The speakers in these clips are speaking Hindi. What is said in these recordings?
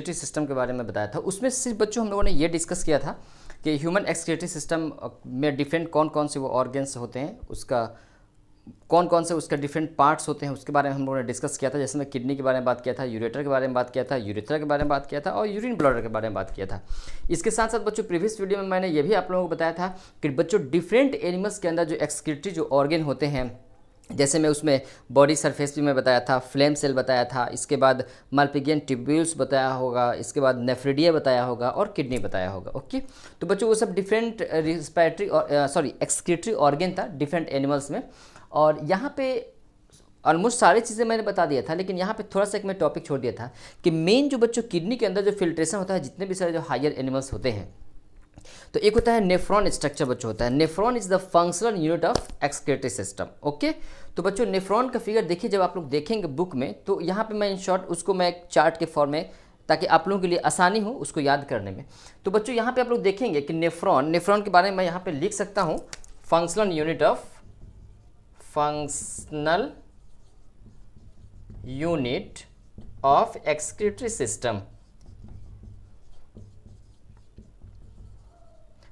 एक्सक्रीटरी सिस्टम के बारे में बताया था, उसमें सिर्फ बच्चों हम लोगों ने ये डिस्कस किया था कि ह्यूमन एक्सक्रीटरी सिस्टम में डिफरेंट कौन कौन से वो ऑर्गन्स होते हैं, उसका कौन कौन से उसके डिफरेंट पार्ट्स होते हैं, उसके बारे में हम लोगों ने डिस्कस किया था। जैसे मैं किडनी के बारे में बात किया था, यूरेटर के बारे में बात किया था, यूरेथ्रा के बारे में बात किया था और यूरिन ब्लडर के बारे में बात किया था। इसके साथ साथ बच्चों प्रीवियस वीडियो में मैंने ये भी आप लोगों को बताया था कि बच्चों डिफरेंट एनिमल्स के अंदर जो एक्सक्रीटरी जो ऑर्गन होते हैं, जैसे मैं उसमें बॉडी सरफेस भी मैं बताया था, फ्लेम सेल बताया था, इसके बाद माल्पिगियन ट्यूब्यूल्स बताया होगा, इसके बाद नेफ्रिडिया बताया होगा और किडनी बताया होगा। ओके, तो बच्चों वो सब डिफरेंट रिस्पायरेटरी और एक्सक्रीटरी ऑर्गन था डिफरेंट एनिमल्स में। और यहाँ पे ऑलमोस्ट सारी चीज़ें मैंने बता दिया था, लेकिन यहाँ पे थोड़ा सा एक मैं टॉपिक छोड़ दिया था कि मेन जो बच्चों किडनी के अंदर जो फिल्ट्रेशन होता है, जितने भी सारे जो हायर एनिमल्स होते हैं, तो एक होता है नेफ्रॉन स्ट्रक्चर बच्चों होता है। Nephron is the functional unit of excretory system. Okay, तो बच्चों नेफ्रॉन का फिगर देखिए, जब आप लोग देखेंगे बुक में, तो यहाँ पे मैं इन शॉर्ट उसको मैं एक चार्ट के फॉर्म में, ताकि आप लोगों के लिए आसानी हो उसको याद करने में। तो बच्चों यहाँ पे आप लोग देखेंगे कि नेफ्रॉन के बारे में मैं यहाँ पे लिख सकता हूँ, functional unit of excretory system.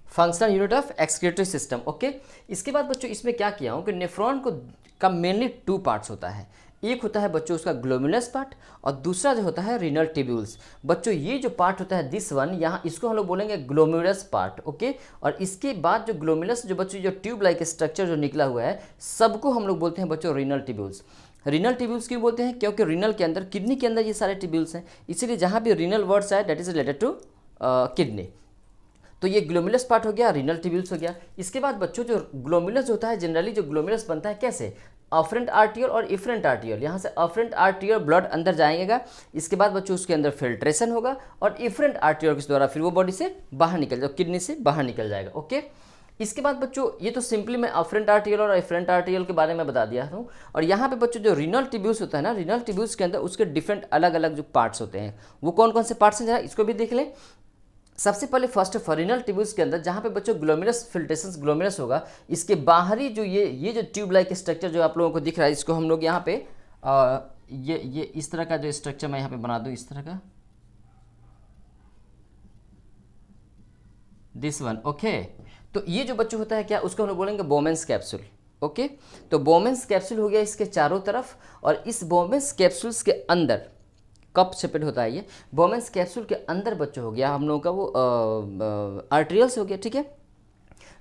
Functional unit of excretory system. Okay, इसके बाद बच्चों इसमें क्या किया हूँ कि नेफ्रॉन को का मेनली 2 पार्ट्स होता है। एक होता है बच्चों उसका ग्लोमेरुलस पार्ट और दूसरा जो होता है रीनल ट्यूब्यूल्स। बच्चों ये जो पार्ट होता है दिस वन, यहाँ इसको हम लोग बोलेंगे ग्लोमेरुलस पार्ट। ओके, और इसके बाद जो ग्लोमेरुलस जो बच्चों जो ट्यूब लाइक स्ट्रक्चर जो निकला हुआ है, सबको हम लोग बोलते हैं बच्चों रीनल ट्यूब्यूल्स। रीनल ट्यूब्यूल्स क्यों बोलते हैं? क्योंकि रीनल के अंदर, किडनी के अंदर ये सारे ट्यूब्यूल्स हैं, इसीलिए जहाँ भी रीनल वर्ड्स आए that is related to kidney. तो ये ग्लोमेरुलस पार्ट हो गया, रीनल ट्यूब्यूल्स हो गया। इसके बाद बच्चों जो ग्लोमेरुलस होता है, जनरली जो ग्लोमेरुलस बनता है कैसे, अफरेंट आर्टियल और इफरेंट आर्टियल। यहाँ से अफरेंट आर्टियल ब्लड अंदर जाएगा, इसके बाद बच्चों उसके अंदर फिल्ट्रेशन होगा और इफरेंट आर्टियल के द्वारा फिर वो बॉडी से बाहर निकल जाएगा, किडनी से बाहर निकल जाएगा। ओके, इसके बाद बच्चों ये तो सिंपली मैं अफरेंट आर्टियल और इफरेंट आर्टियल के बारे में बता दिया हूँ। और यहाँ पे बच्चों जो रीनल ट्यूब्यूल्स होता है ना, रीनल ट्यूब्यूल्स के अंदर उसके डिफरेंट अलग अलग जो पार्ट्स होते हैं, वो कौन कौन से पार्ट्स हैं जरा इसको भी देख लें। सबसे पहले फर्स्ट ऑफ रीनल ट्यूब्यूल्स के अंदर जहाँ पे बच्चों ग्लोमेरुलस फिल्ट्रेशन ग्लोमेरुलस होगा, इसके बाहरी जो ये जो ट्यूब लाइक स्ट्रक्चर जो आप लोगों को दिख रहा है, इसको हम लोग यहाँ पे ये इस तरह का जो स्ट्रक्चर मैं यहाँ पे बना दूँ, इस तरह का, दिस वन। ओके, तो ये जो बच्चों होता है क्या, उसको हम लोग बोलेंगे बोमेंस कैप्सूल। ओके, तो बोमेंस कैप्सूल हो गया इसके चारों तरफ, और इस बोमेंस कैप्सूल्स के अंदर कप सेपेट होता है, ये बोमेंस कैप्सूल के अंदर बच्चों हो गया हम लोगों का वो आर्टेरियल्स हो गया। ठीक है,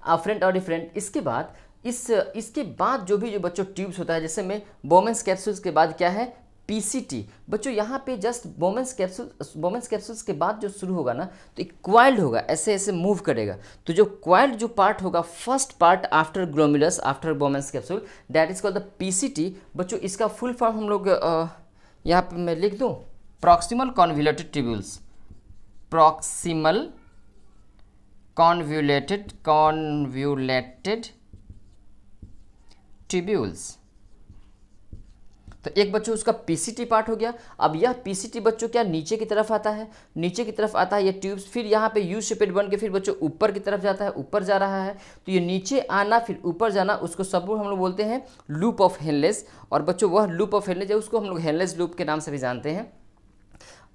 अफरेंट और डिफरेंट। इसके बाद इसके बाद जो भी जो बच्चों ट्यूब्स होता है, जैसे में बोमेंस कैप्सूल्स के बाद क्या है, पीसीटी। बच्चों यहाँ पे जस्ट बोमेंस कैप्सूल्स के बाद जो शुरू होगा ना, तो एक क्वाइल्ड होगा, ऐसे ऐसे मूव करेगा। तो जो क्वाइल्ड जो पार्ट होगा, first part after glomerulus after बोमेंस capsule, that is called the PCT. बच्चों इसका फुल फॉर्म हम लोग यहाँ पे मैं लिख दूँ, proximal convoluted tubules. Proximal convoluted tubules. तो एक बच्चों उसका पीसीटी पार्ट हो गया। अब यह पीसीटी बच्चों क्या नीचे की तरफ आता है, नीचे की तरफ आता है ये ट्यूब्स, फिर यहाँ पे यू शेपेड बन के फिर बच्चों ऊपर की तरफ जाता है, ऊपर जा रहा है। तो ये नीचे आना फिर ऊपर जाना, उसको सब हम लोग बोलते हैं लूप ऑफ हेनलेस। और बच्चों वह लूप ऑफ हेनलेस है, उसको हम लोग हेनलेस लूप के नाम से भी जानते हैं।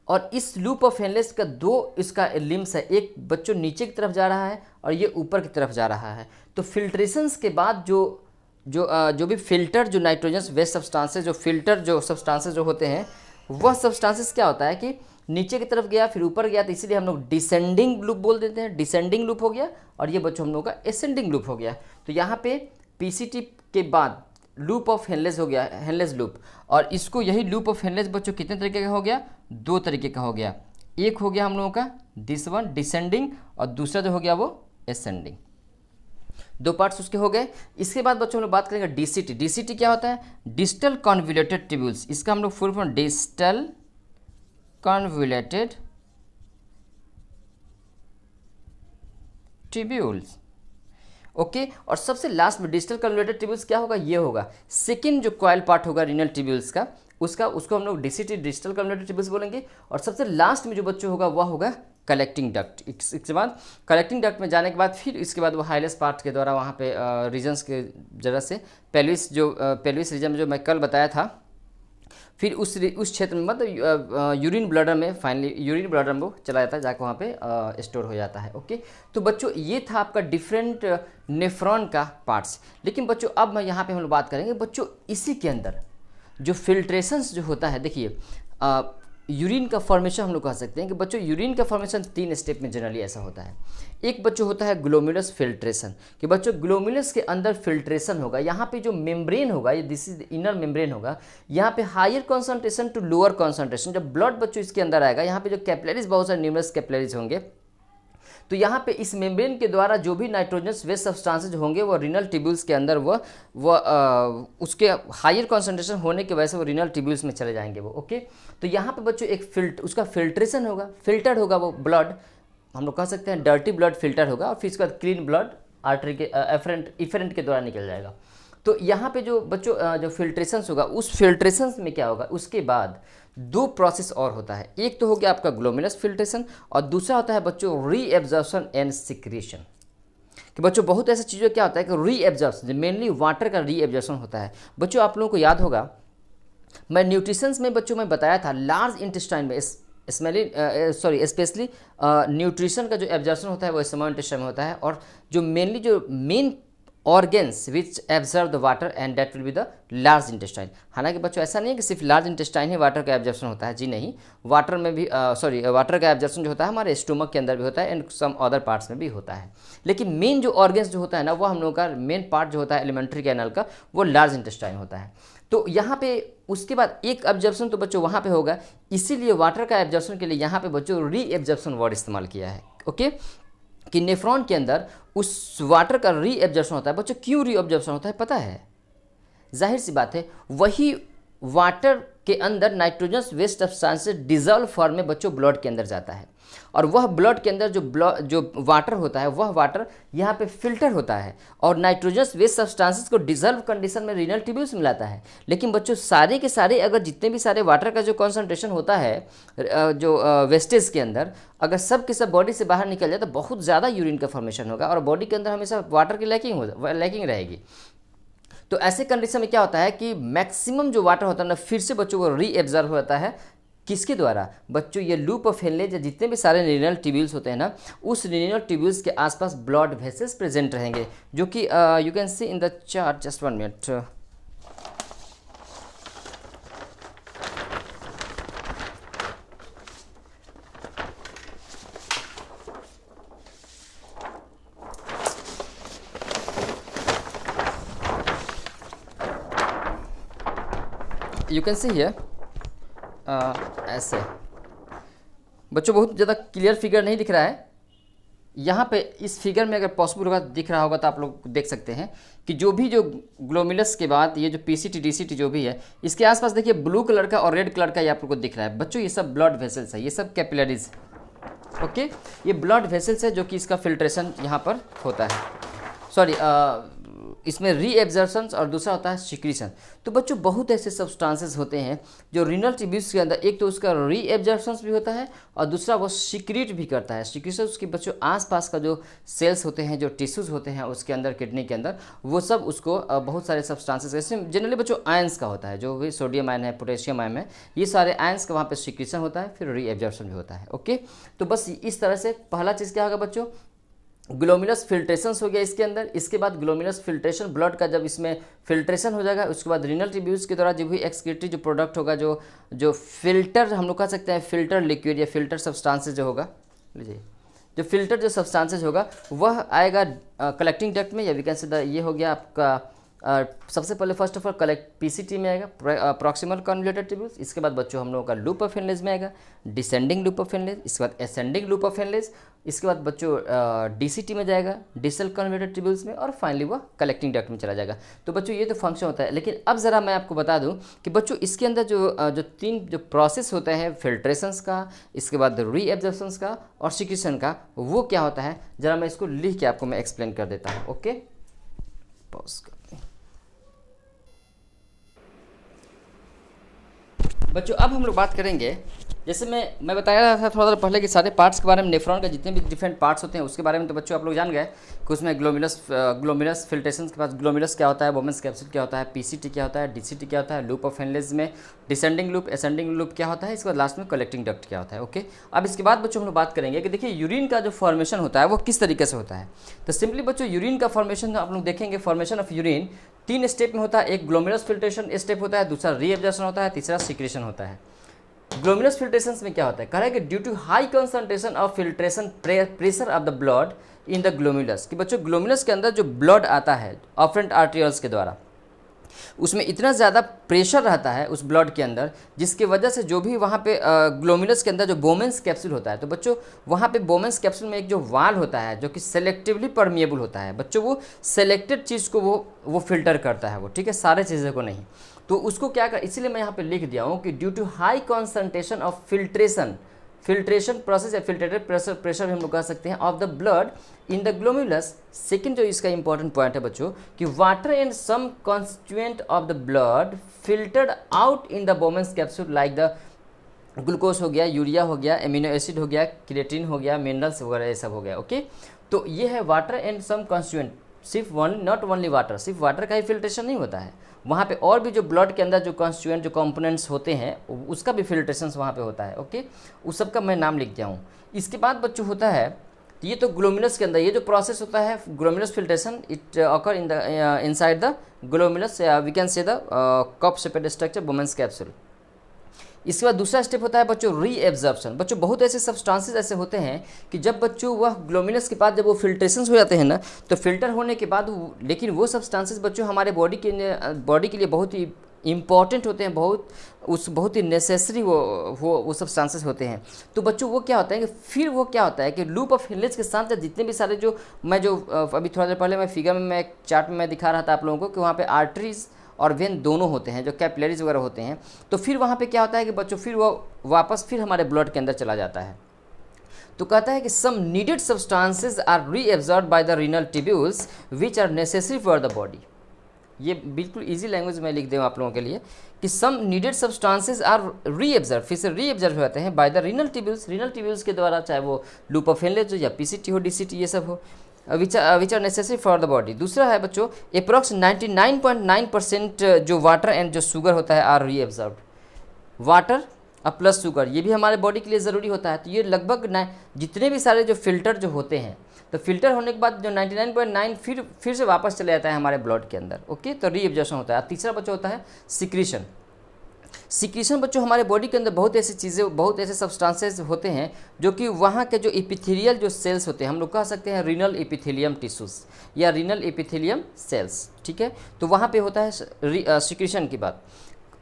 और इस लूप ऑफ हेनलेस का 2 इसका लिम्स है, एक बच्चों नीचे की तरफ जा रहा है और ये ऊपर की तरफ जा रहा है। तो फिल्ट्रेशंस के बाद जो भी फिल्टर जो नाइट्रोजन वेस्ट सब्सटेंसेस जो फिल्टर जो सब्सटेंसेस जो होते हैं, वह सब्सटेंसेस क्या होता है कि नीचे की तरफ गया फिर ऊपर गया, तो इसीलिए हम लोग डिसेंडिंग लूप बोल देते हैं। डिसेंडिंग लूप हो गया, और ये बच्चों हम लोग का एसेंडिंग लूप हो गया। तो यहाँ पे पीसीटी के बाद लूप ऑफ हेनलेस हो गया, हेनलेस लूप। और इसको यही लूप ऑफ हेनलेस बच्चों कितने तरीके का हो गया, 2 तरीके का हो गया। एक हो गया हम लोगों का दिस वन डिसेंडिंग, और दूसरा जो हो गया वो एसेंडिंग। 2 पार्ट्स उसके हो गए। इसके बाद बच्चों हम लोग बात करेंगे डीसीटी। डीसीटी क्या होता है, डिस्टल कॉन्वोल्यूटेड ट्यूब्यूल्स। इसका हम लोग full form distal convoluted tubules. Okay, और सबसे लास्ट में डिस्टल कन्वर्टेड ट्यूब्यूल्स क्या होगा, ये होगा सेकंड जो कॉइल पार्ट होगा रीनल ट्यूब्यूल्स का, उसको हम लोग डीसीटी डिस्टल कन्वर्टेड ट्यूब्यूल्स बोलेंगे। और सबसे लास्ट में जो बच्चों होगा वह होगा कलेक्टिंग डक्ट। इसके बाद कलेक्टिंग डक्ट में जाने के बाद फिर इसके बाद वो हाइलेस पार्ट के द्वारा वहाँ पे रीजन्स के जरा से पेल्विस रीजन जो मैं कल बताया था, फिर उस क्षेत्र में मतलब यूरिन ब्लडर में फाइनली यूरिन ब्लडर में वो चला जाता है, जाकर वहाँ पे स्टोर हो जाता है। ओके, तो बच्चों ये था आपका डिफरेंट नेफ्रॉन का पार्ट्स। लेकिन बच्चों अब मैं यहाँ पे हम लोग बात करेंगे बच्चों इसी के अंदर जो फिल्ट्रेशंस जो होता है। देखिए यूरिन का फॉर्मेशन हम लोग कह सकते हैं कि बच्चों यूरिन का फॉर्मेशन 3 स्टेप में जनरली ऐसा होता है। एक बच्चों होता है ग्लोमेरुलस फिल्ट्रेशन, कि बच्चों ग्लोमेरुलस के अंदर फिल्ट्रेशन होगा। यहाँ पे जो मेम्ब्रेन होगा, ये दिस इज इनर मेम्ब्रेन होगा, यहाँ पे higher concentration to lower concentration. जब ब्लड बच्चों इसके अंदर आएगा, यहाँ पे जो कैपिलरीज बहुत सारे न्यूमरस कैपिलरीज होंगे, तो यहाँ पे इस मेम्ब्रेन के द्वारा जो भी नाइट्रोजनस वेस्ट सब्सटेंसेज होंगे वो रीनल ट्यूब्यूल्स के अंदर उसके हायर कॉन्सेंट्रेशन होने की वजह से वो रीनल ट्यूब्यूल्स में चले जाएंगे वो। ओके, तो यहाँ पे बच्चों एक उसका फिल्ट्रेशन होगा, फिल्टर्ड होगा वो ब्लड, हम लोग कह सकते हैं डर्टी ब्लड फिल्टर होगा, और फिर उसके बाद क्लीन ब्लड आर्टरी के इफरेंट के द्वारा निकल जाएगा। तो यहाँ पे जो बच्चों जो फिल्ट्रेशंस होगा, उस फिल्ट्रेशंस में क्या होगा, उसके बाद 2 प्रोसेस और होता है। एक तो हो गया आपका ग्लोमेरुलस फिल्ट्रेशन, और दूसरा होता है बच्चों रीएब्जॉर्प्शन एंड सिक्रीशन। कि बच्चों बहुत ऐसी चीज़ें क्या होता है कि रीएब्जॉर्प्शन, मेनली वाटर का रीएब्जॉर्प्शन होता है। बच्चों आप लोगों को याद होगा, मैं न्यूट्रिशंस में बच्चों में बताया था लार्ज इंटेस्टाइन में स्पेशली न्यूट्रिशन का जो एब्जॉर्प्शन होता है वो स्मॉल इंटेस्टाइन में होता है, और जो main organs which एब्जर्व the water and that will be the large intestine. हालांकि बच्चों ऐसा नहीं है कि सिर्फ लार्ज इंटेस्टाइन ही वाटर का एब्जर्प्शन होता है, जी नहीं, वाटर में भी वाटर का एब्जर्प्शन जो होता है हमारे स्टोमक के अंदर भी होता है एंड सम अदर पार्ट्स में भी होता है। लेकिन मेन जो ऑर्गेन्स जो होता है ना, वो हम लोग का मेन पार्ट जो होता है एलिमेंट्री कैनल का, वो लार्ज इंटेस्टाइन होता है। तो यहाँ पे उसके बाद एक एब्जॉर्प्शन तो बच्चों वहाँ पे होगा, इसीलिए वाटर का एब्जॉर्प्शन के लिए यहाँ पे बच्चों री एब्जॉर्प्शन वर्ड इस्तेमाल किया है। ओके, कि नेफ्रॉन के अंदर उस वाटर का री एब्जॉर्प्शन होता है। बच्चों क्यों री एब्जॉर्प्शन होता है पता है? जाहिर सी बात है, वही वाटर के अंदर nitrogen waste substances dissolve form में बच्चों ब्लड के अंदर जाता है, और वह ब्लड के अंदर जो वाटर होता है, वह वाटर यहाँ पे फिल्टर होता है और नाइट्रोजन वेस्ट सब्सटेंसेस को डिजॉल्व कंडीशन में रीनल ट्यूब्यूल्स में लाता है। लेकिन बच्चों सारे के सारे अगर जितने भी सारे वाटर का जो कॉन्सेंट्रेशन होता है जो वेस्टेज के अंदर, अगर सब के सब बॉडी से बाहर निकल जाए तो बहुत ज़्यादा यूरिन का फॉर्मेशन होगा, और बॉडी के अंदर हमेशा वाटर की लैकिंग रहेगी। तो ऐसे कंडीशन में क्या होता है कि मैक्सिमम जो वाटर होता है ना, फिर से बच्चों को रीएब्जॉर्ब होता है। किसके द्वारा? बच्चों ये लूप ऑफ हेनले जितने भी सारे रीनल ट्यूब्यूल्स होते हैं ना, उस रीनल ट्यूब्यूल्स के आसपास ब्लड वेसल्स प्रेजेंट रहेंगे, जो कि you can see in the chart, just 1 minute. You can see here ऐसे। बच्चों बहुत ज़्यादा क्लियर फिगर नहीं दिख रहा है यहाँ पे, इस फिगर में अगर पॉसिबल होगा दिख रहा होगा तो आप लोग देख सकते हैं कि जो ग्लोमेरुलस के बाद ये जो पीसीटी डीसीटी जो भी है, इसके आसपास देखिए ब्लू कलर का और रेड कलर का ये आप लोग को दिख रहा है। बच्चों ये सब ब्लड वेसल्स है, ये सब कैपिलरीज। ओके, ये ब्लड वेसल्स है जो कि इसका फिल्ट्रेशन यहाँ पर होता है। सॉरी, इसमें रीएब्जॉर्प्शन और दूसरा होता है सिक्रीशन। तो बच्चों बहुत ऐसे सब्सटेंसेस होते हैं जो रीनल ट्यूब्यूल्स के अंदर, एक तो उसका रीएब्जॉर्प्शन भी होता है और दूसरा वो सिक्रीट भी करता है। सिक्रीशन उसके बच्चों आसपास का जो सेल्स होते हैं, जो टिश्यूज होते हैं उसके अंदर, किडनी के अंदर, वो सब उसको बहुत सारे सब्सटेंसेस, जैसे जनरली बच्चों आयंस का होता है, जो भी सोडियम आयन है, पोटेशियम आयन है, ये सारे आयंस का वहाँ पर सिक्रीशन होता है, फिर रीएब्जॉर्प्शन भी होता है। ओके, तो बस इस तरह से पहला चीज़ क्या होगा बच्चों, ग्लोमेरुलस फिल्ट्रेशंस हो गया इसके अंदर। इसके बाद ग्लोमेरुलस फिल्ट्रेशन, ब्लड का जब इसमें फिल्ट्रेशन हो जाएगा, उसके बाद रीनल ट्यूब्यूल्स के द्वारा जो भी एक्सक्रीटरी जो प्रोडक्ट होगा, जो फिल्टर हम लोग कह सकते हैं, फिल्टर लिक्विड या फिल्टर सब्सटेंसेस जो होगा, लीजिए जो फिल्टर जो सब्सटेंसेस होगा वह आएगा कलेक्टिंग डक्ट में, या वी कैन से ये हो गया आपका सबसे पहले first of all collect PCT में आएगा, प्रॉक्सिमल कन्वोल्यूटेड ट्यूब्यूल्स। इसके बाद बच्चों हम लोगों का लूप ऑफ हेनलेज में आएगा, डिसेंडिंग लूप ऑफ हेनलेज, इसके बाद असेंडिंग लूप ऑफ हेनलेज, इसके बाद बच्चों डीसीटी में जाएगा, डिसल कन्वोल्यूटेड ट्यूब्यूल्स में, और फाइनली वह कलेक्टिंग डक्ट में चला जाएगा। तो बच्चों ये तो फंक्शन होता है। लेकिन अब ज़रा मैं आपको बता दूं कि बच्चों इसके अंदर जो तीन जो प्रोसेस होते हैं, फिल्ट्रेशंस का, इसके बाद रीएब्जॉर्प्शंस का और सिक्रीशन का, वो क्या होता है, ज़रा मैं इसको लिख के आपको मैं एक्सप्लेन कर देता हूँ। ओके, पॉज कर। बच्चों अब हम लोग बात करेंगे जैसे मैं बताया रहा था थोड़ा देर पहले कि सारे पार्ट्स के बारे में, नेफ्रॉन का जितने भी डिफरेंट पार्ट्स होते हैं उसके बारे में तो बच्चों आप लोग जान गए कि उसमें ग्लोमेरुलस फिल्ट्रेशन के पास ग्लोमेरुलस क्या होता है, बोमेंस कैप्सूल क्या होता है, पीसीटी क्या होता है, डीसीटी क्या होता है, लूप ऑफ हेनलेज में डिसेंडिंग लूप, असेंडिंग लूप क्या होता है, इसके बाद लास्ट में कलेक्टिंग डक्ट क्या होता है। ओके, अब इसके बाद बच्चों हम लोग बात करेंगे कि देखिए यूरिन का जो फॉर्मेशन होता है वो किस तरीके से होता है। तो सिंपली बच्चों यूरिन का फॉर्मेशन आप लोग देखेंगे, फॉर्मेशन ऑफ यूरिन 3 स्टेप में होता है। एक ग्लोमेरुलस फिल्ट्रेशन स्टेप होता है, दूसरा रीएब्जॉर्प्शन होता है, तीसरा सिक्रेशन होता है। ग्लोमेरुलस फिल्ट्रेशन में क्या होता है, कह रहा है कि due to high concentration of filtration pressure of the blood in the glomerulus, कि बच्चों ग्लोमेरुलस के अंदर जो ब्लड आता है ऑफरेंट आर्टेरियल्स के द्वारा, उसमें इतना ज़्यादा प्रेशर रहता है उस ब्लड के अंदर, जिसकी वजह से जो भी वहाँ पे ग्लोमेरुलस के अंदर जो बोमेंस कैप्सूल होता है, तो बच्चों वहाँ पे बोमेंस कैप्सूल में एक जो वाल होता है जो कि सेलेक्टिवली परमिएबल होता है बच्चों, वो सेलेक्टेड चीज़ को वो फिल्टर करता है वो, ठीक है, सारे चीज़ों को नहीं। तो उसको क्या कर, इसीलिए मैं यहाँ पे लिख दिया हूँ कि due to high concentration of filtration process या फिल्ट्रेटेड प्रेशर हम लोग कह सकते हैं of the blood in the glomerulus. Second जो इसका इंपॉर्टेंट पॉइंट है बच्चों कि water and some constituent of the blood filtered out in the Bowman's capsule like the glucose हो गया, यूरिया हो गया, एमिनो एसिड हो गया, क्रिएटिन हो गया, मिनरल्स वगैरह ये सब हो गया। ओके, तो ये है वाटर एंड सम कॉन्स्टिट्यूएंट, सिर्फ नॉट ओनली वाटर, सिर्फ वाटर का ही फिल्ट्रेशन नहीं होता है, वहाँ पे और भी जो ब्लड के अंदर जो कॉन्स्टिट्यूएंट जो कंपोनेंट्स होते हैं उसका भी फिल्ट्रेशन वहाँ पे होता है। ओके, उस सब का मैं नाम लिख दिया हूँ। इसके बाद बच्चों होता है, ये तो ग्लोमेरुलस के अंदर ये जो प्रोसेस होता है glomerulus filtration, it occur in the inside the glomerulus, we can say the cup shaped structure Bowman's capsule. इसके बाद दूसरा स्टेप होता है बच्चों रीएब्जॉर्प्शन। बच्चों बहुत ऐसे सब्सटेंसेस ऐसे होते हैं कि जब बच्चों वह ग्लोमेरुलस के बाद जब वो फिल्ट्रेशन हो जाते हैं ना, तो फिल्टर होने के बाद लेकिन वो सब्सटेंसेस बच्चों हमारे बॉडी के लिए बहुत ही इंपॉर्टेंट होते हैं, बहुत ही नेसेसरी वो सब्सटेंसेस होते हैं। तो बच्चों वो क्या होता है कि फिर वो क्या होता है कि लूप ऑफ हेनलेज के साथ जितने भी सारे जो अभी थोड़ा देर पहले मैं फिगर में एक चार्ट में दिखा रहा था आप लोगों को कि वहाँ पे आर्टरीज और वेन दोनों होते हैं, जो कैपिलरीज वगैरह होते हैं, तो फिर वहाँ पे क्या होता है कि बच्चों फिर वो वापस फिर हमारे ब्लड के अंदर चला जाता है। तो कहता है कि some needed substances are reabsorbed by the renal tubules which are necessary for the body. ये बिल्कुल इजी लैंग्वेज में लिख दूँ आप लोगों के लिए कि some needed substances are reabsorb, फिर से रीएब्सॉर्ब होते हैं बाय द रीनल ट्यूब्यूल्स के द्वारा, चाहे वो लूप ऑफ हेनलेज हो या पीसीटी हो, डीसीटी ये सब हो, which are necessary for the body. दूसरा है बच्चों अप्रॉक्स 99.9% जो वाटर एंड जो शुगर होता है आर रीएब्सॉर्ब्ड। वाटर और प्लस शुगर ये भी हमारे बॉडी के लिए ज़रूरी होता है। तो ये लगभग जितने भी सारे जो फिल्टर जो होते हैं, तो फिल्टर होने के बाद जो 99.9 फिर से वापस चले जाता है हमारे ब्लड के अंदर। ओके, तो रीएब्जॉर्प्शन होता है। तीसरा बच्चों होता है सिक्रीशन। सिक्रीशन बच्चों हमारे बॉडी के अंदर बहुत ऐसी चीज़ें, बहुत ऐसे सब्सटेंसेस होते हैं जो कि वहाँ के जो एपिथेलियल जो सेल्स होते हैं, हम लोग कह सकते हैं रीनल एपिथेलियम टिश्यूज या रीनल एपिथेलियम सेल्स, ठीक है, तो वहाँ पे होता है सिक्रीशन की बात।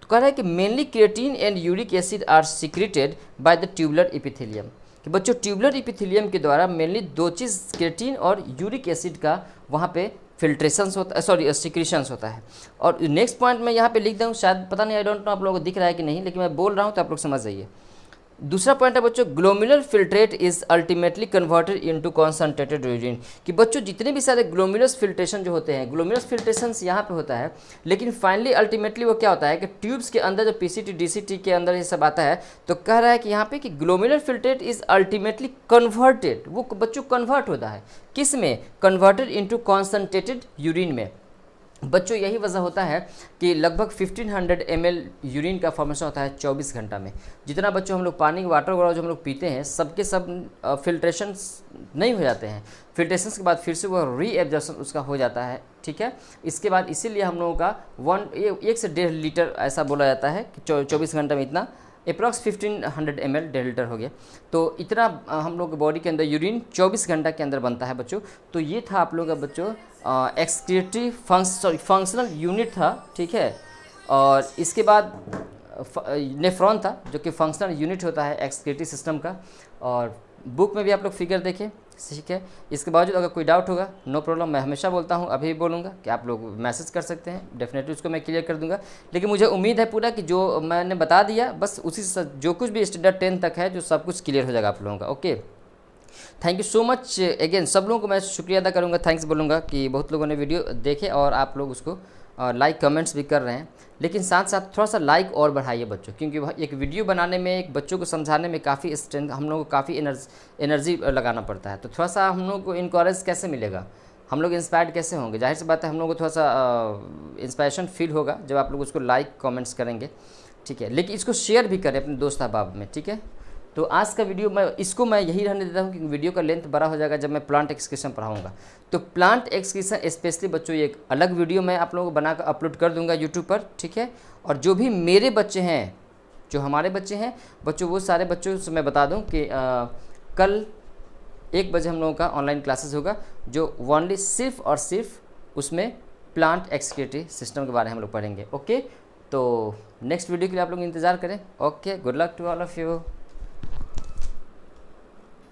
तो कह रहा है कि mainly creatine and uric acid are secreted by the tubular epithelium, कि बच्चों ट्यूबुलर एपिथेलियम के द्वारा मेनली दो चीज़ क्रिएटिन और यूरिक एसिड का वहाँ पे फिल्ट्रेशंस होता है, सॉरी सिक्रीशंस होता है। और नेक्स्ट पॉइंट मैं यहाँ पे लिख दूँ, शायद पता नहीं, आई डोंट नो आप लोगों को दिख रहा है कि नहीं, लेकिन मैं बोल रहा हूँ तो आप लोग समझ जाइए। दूसरा पॉइंट है बच्चों glomerular filtrate is ultimately converted into concentrated urine, कि बच्चों जितने भी सारे ग्लोमेरुलस फिल्ट्रेशन जो होते हैं, ग्लोमेरुलस फिल्ट्रेशन यहाँ पे होता है, लेकिन फाइनली अल्टीमेटली वो क्या होता है कि ट्यूब्स के अंदर जो पीसीटी डीसीटी के अंदर ये सब आता है, तो कह रहा है कि यहाँ पे कि glomerular filtrate is ultimately converted, वो बच्चों कन्वर्ट होता है किस में, कन्वर्टेड इनटू कॉन्सनट्रेटेड यूरिन में। बच्चों यही वजह होता है कि लगभग 1500 ml यूरिन का फॉर्मेशन होता है 24 घंटा में। जितना बच्चों हम लोग पानी वाटर वगैरह जो हम लोग पीते हैं, सबके सब फिल्ट्रेशन नहीं हो जाते हैं, फिल्ट्रेशन के बाद फिर से वो रीएब्जॉर्प्शन उसका हो जाता है, ठीक है। इसके बाद इसीलिए हम लोगों का 1 से 1.5 लीटर ऐसा बोला जाता है कि 24 घंटा में इतना अप्रॉक्स 1500 ml 1.5 लीटर हो गया। तो इतना हम लोग बॉडी के अंदर यूरिन 24 घंटा के अंदर बनता है बच्चों। तो ये था आप लोगों का बच्चों एक्सक्रीटरी फंक्शनल यूनिट था, ठीक है। और इसके बाद नेफ्रॉन था जो कि फंक्शनल यूनिट होता है एक्सक्रीटरी सिस्टम का, और बुक में भी आप लोग फिगर देखें, ठीक है। इसके बावजूद अगर कोई डाउट होगा नो प्रॉब्लम, मैं हमेशा बोलता हूँ, अभी भी बोलूँगा कि आप लोग मैसेज कर सकते हैं, डेफिनेटली उसको मैं क्लियर कर दूँगा। लेकिन मुझे उम्मीद है पूरा कि जो मैंने बता दिया बस उसी से जो कुछ भी स्टैंडर्ड 10 तक है जो सब कुछ क्लियर हो जाएगा आप लोगों का। Okay, thank you so much again, सब लोगों को मैं शुक्रिया अदा करूँगा, थैंक्स बोलूँगा कि बहुत लोगों ने वीडियो देखे और आप लोग उसको और लाइक कमेंट्स भी कर रहे हैं, लेकिन साथ साथ थोड़ा सा लाइक और बढ़ाइए बच्चों, क्योंकि एक वीडियो बनाने में, एक बच्चों को समझाने में काफ़ी स्ट्रेंथ, हम लोगों को काफ़ी एनर्जी लगाना पड़ता है। तो थोड़ा सा हम लोग को इनकरेज कैसे मिलेगा, हम लोग इंस्पायर्ड कैसे होंगे? जाहिर सी बात है हम लोग को थोड़ा सा इंस्पायरेशन फील होगा जब आप लोग उसको लाइक कमेंट्स करेंगे, ठीक है। लेकिन इसको शेयर भी करें अपने दोस्त अहबाब में, ठीक है। तो आज का वीडियो मैं यही रहने देता हूँ, क्योंकि वीडियो का लेंथ बड़ा हो जाएगा जब मैं प्लांट एक्सक्रीशन पढ़ाऊँगा। तो प्लांट एक्सक्रीशन स्पेशली बच्चों एक अलग वीडियो मैं आप लोगों को बनाकर अपलोड कर दूँगा यूट्यूब पर, ठीक है। और जो भी मेरे बच्चे हैं, जो हमारे बच्चे हैं बच्चों, वो सारे बच्चों से मैं बता दूँ कि कल 1 बजे हम लोगों का ऑनलाइन क्लासेस होगा, जो ओनली सिर्फ और सिर्फ उसमें प्लांट एक्सक्रीटरी सिस्टम के बारे में हम लोग पढ़ेंगे, ओके। तो नेक्स्ट वीडियो के लिए आप लोग इंतज़ार करें। Okay, good luck to all of you.